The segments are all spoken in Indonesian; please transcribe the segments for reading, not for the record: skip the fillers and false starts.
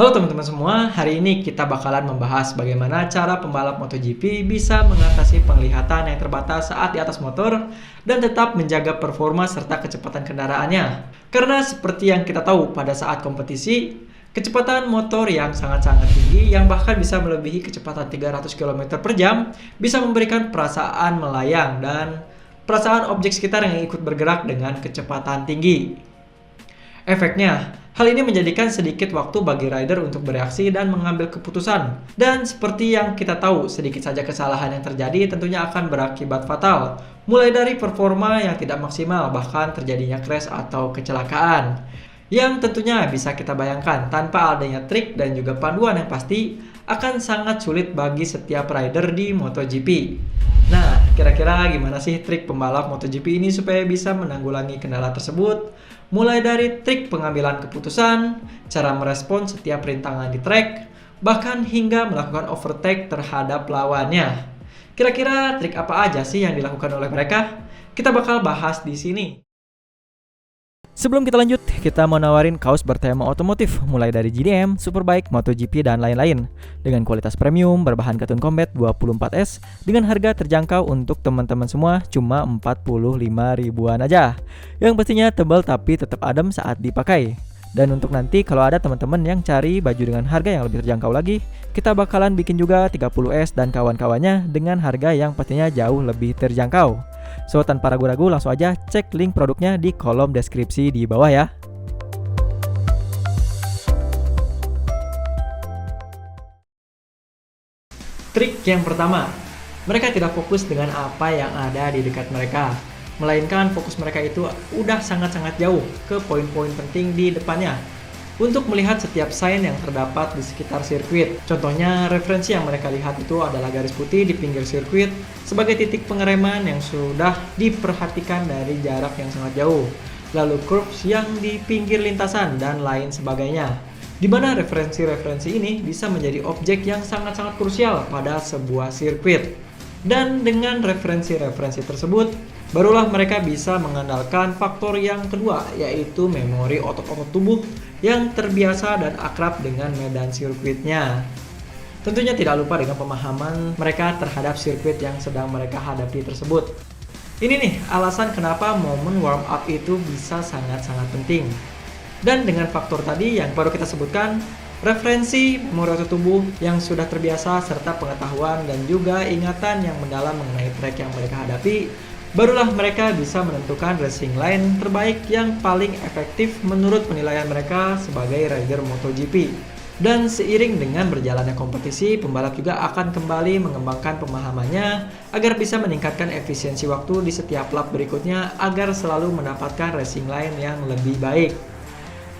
Halo teman-teman semua, hari ini kita bakalan membahas bagaimana cara pembalap MotoGP bisa mengatasi penglihatan yang terbatas saat di atas motor dan tetap menjaga performa serta kecepatan kendaraannya. Karena seperti yang kita tahu pada saat kompetisi, kecepatan motor yang sangat-sangat tinggi yang bahkan bisa melebihi kecepatan 300 km per jam bisa memberikan perasaan melayang dan perasaan objek sekitar yang ikut bergerak dengan kecepatan tinggi. Efeknya, hal ini menjadikan sedikit waktu bagi rider untuk bereaksi dan mengambil keputusan. Dan seperti yang kita tahu, sedikit saja kesalahan yang terjadi tentunya akan berakibat fatal. Mulai dari performa yang tidak maksimal, bahkan terjadinya crash atau kecelakaan. Yang tentunya bisa kita bayangkan, tanpa adanya trik dan juga panduan yang pasti, akan sangat sulit bagi setiap rider di MotoGP. Nah, kira-kira gimana sih trik pembalap MotoGP ini supaya bisa menanggulangi kendala tersebut? Mulai dari trik pengambilan keputusan, cara merespon setiap rintangan di track, bahkan hingga melakukan overtake terhadap lawannya. Kira-kira trik apa aja sih yang dilakukan oleh mereka? Kita bakal bahas di sini. Sebelum kita lanjut, kita mau nawarin kaos bertema otomotif mulai dari GDM, Superbike, MotoGP, dan lain-lain dengan kualitas premium berbahan katun combat 24S dengan harga terjangkau untuk teman-teman semua cuma 45 ribuan aja. Yang pastinya tebal tapi tetap adem saat dipakai. Dan untuk nanti kalau ada teman-teman yang cari baju dengan harga yang lebih terjangkau lagi, kita bakalan bikin juga 30S dan kawan-kawannya dengan harga yang pastinya jauh lebih terjangkau. So, tanpa ragu-ragu langsung aja cek link produknya di kolom deskripsi di bawah ya. Trik yang pertama, mereka tidak fokus dengan apa yang ada di dekat mereka, melainkan fokus mereka itu udah sangat-sangat jauh ke poin-poin penting di depannya untuk melihat setiap sign yang terdapat di sekitar sirkuit. Contohnya, referensi yang mereka lihat itu adalah garis putih di pinggir sirkuit sebagai titik pengereman yang sudah diperhatikan dari jarak yang sangat jauh, lalu curves yang di pinggir lintasan, dan lain sebagainya. Di mana referensi-referensi ini bisa menjadi objek yang sangat-sangat krusial pada sebuah sirkuit. Dan dengan referensi-referensi tersebut, barulah mereka bisa mengandalkan faktor yang kedua, yaitu memori otot-otot tubuh yang terbiasa dan akrab dengan medan sirkuitnya. Tentunya tidak lupa dengan pemahaman mereka terhadap sirkuit yang sedang mereka hadapi tersebut. Ini nih alasan kenapa momen warm up itu bisa sangat-sangat penting. Dan dengan faktor tadi yang baru kita sebutkan, referensi, memori otot tubuh yang sudah terbiasa, serta pengetahuan dan juga ingatan yang mendalam mengenai track yang mereka hadapi, barulah mereka bisa menentukan racing line terbaik yang paling efektif menurut penilaian mereka sebagai rider MotoGP. Dan seiring dengan berjalannya kompetisi, pembalap juga akan kembali mengembangkan pemahamannya agar bisa meningkatkan efisiensi waktu di setiap lap berikutnya agar selalu mendapatkan racing line yang lebih baik.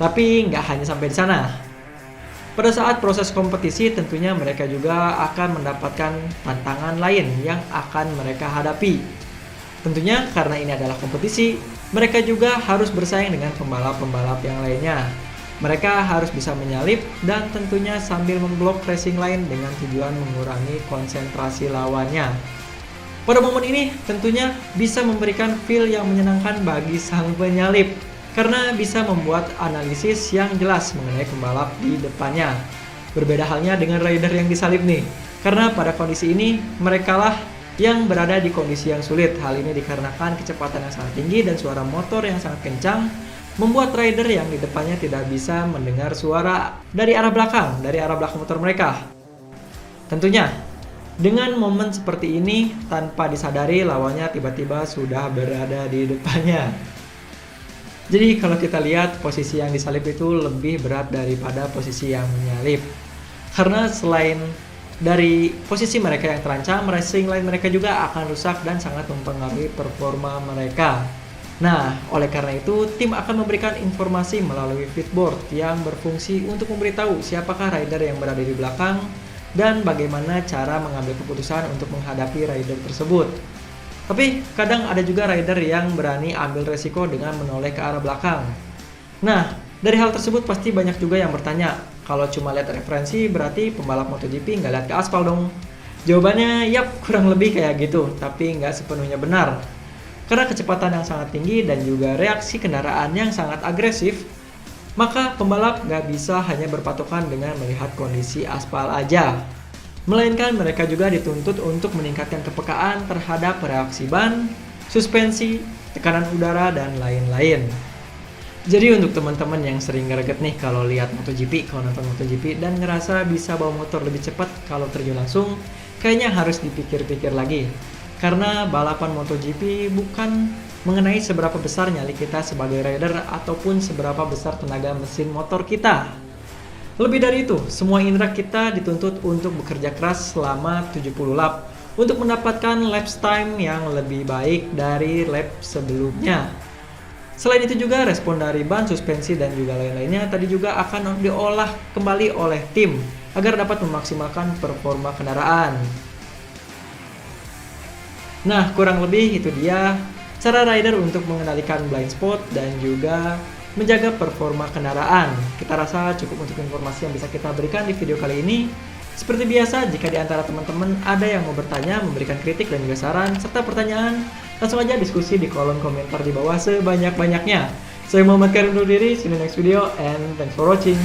Tapi nggak hanya sampai di sana. Pada saat proses kompetisi tentunya mereka juga akan mendapatkan tantangan lain yang akan mereka hadapi. Tentunya karena ini adalah kompetisi, mereka juga harus bersaing dengan pembalap-pembalap yang lainnya. Mereka harus bisa menyalip dan tentunya sambil memblok racing line dengan tujuan mengurangi konsentrasi lawannya. Pada momen ini tentunya bisa memberikan feel yang menyenangkan bagi sang penyalip, karena bisa membuat analisis yang jelas mengenai pembalap di depannya. Berbeda halnya dengan rider yang disalip nih, karena pada kondisi ini merekalah yang berada di kondisi yang sulit. Hal ini dikarenakan kecepatan yang sangat tinggi dan suara motor yang sangat kencang membuat rider yang di depannya tidak bisa mendengar suara dari arah belakang motor mereka. Tentunya dengan momen seperti ini tanpa disadari lawannya tiba-tiba sudah berada di depannya. Jadi kalau kita lihat posisi yang disalip itu lebih berat daripada posisi yang menyalip. Karena selain dari posisi mereka yang terancam, racing line mereka juga akan rusak dan sangat mempengaruhi performa mereka. Nah, oleh karena itu, tim akan memberikan informasi melalui feedboard yang berfungsi untuk memberitahu siapakah rider yang berada di belakang dan bagaimana cara mengambil keputusan untuk menghadapi rider tersebut. Tapi kadang ada juga rider yang berani ambil resiko dengan menoleh ke arah belakang. Nah, dari hal tersebut pasti banyak juga yang bertanya, kalau cuma lihat referensi berarti pembalap MotoGP nggak lihat ke aspal dong? Jawabannya, yap, kurang lebih kayak gitu, tapi nggak sepenuhnya benar. Karena kecepatan yang sangat tinggi dan juga reaksi kendaraan yang sangat agresif, Maka pembalap nggak bisa hanya berpatokan dengan melihat kondisi aspal aja, melainkan mereka juga dituntut untuk meningkatkan kepekaan terhadap reaksi ban, suspensi, tekanan udara, dan lain-lain. Jadi untuk teman-teman yang sering greget nih kalau lihat MotoGP, kalau nonton MotoGP dan ngerasa bisa bawa motor lebih cepat kalau terjun langsung, kayaknya harus dipikir-pikir lagi. Karena balapan MotoGP bukan mengenai seberapa besar nyali kita sebagai rider ataupun seberapa besar tenaga mesin motor kita. Lebih dari itu, semua indera kita dituntut untuk bekerja keras selama 70 lap untuk mendapatkan lap time yang lebih baik dari lap sebelumnya. Selain itu juga respon dari ban, suspensi, dan juga lain-lainnya tadi juga akan diolah kembali oleh tim agar dapat memaksimalkan performa kendaraan. Nah, kurang lebih itu dia cara rider untuk mengendalikan blind spot dan juga menjaga performa kendaraan. Kita rasa cukup untuk informasi yang bisa kita berikan di video kali ini. Seperti biasa, jika di antara teman-teman ada yang mau bertanya, memberikan kritik dan juga saran, serta pertanyaan, langsung aja diskusi di kolom komentar di bawah sebanyak-banyaknya. Saya Muhammad Karim undur diri, see you in the next video, and thanks for watching.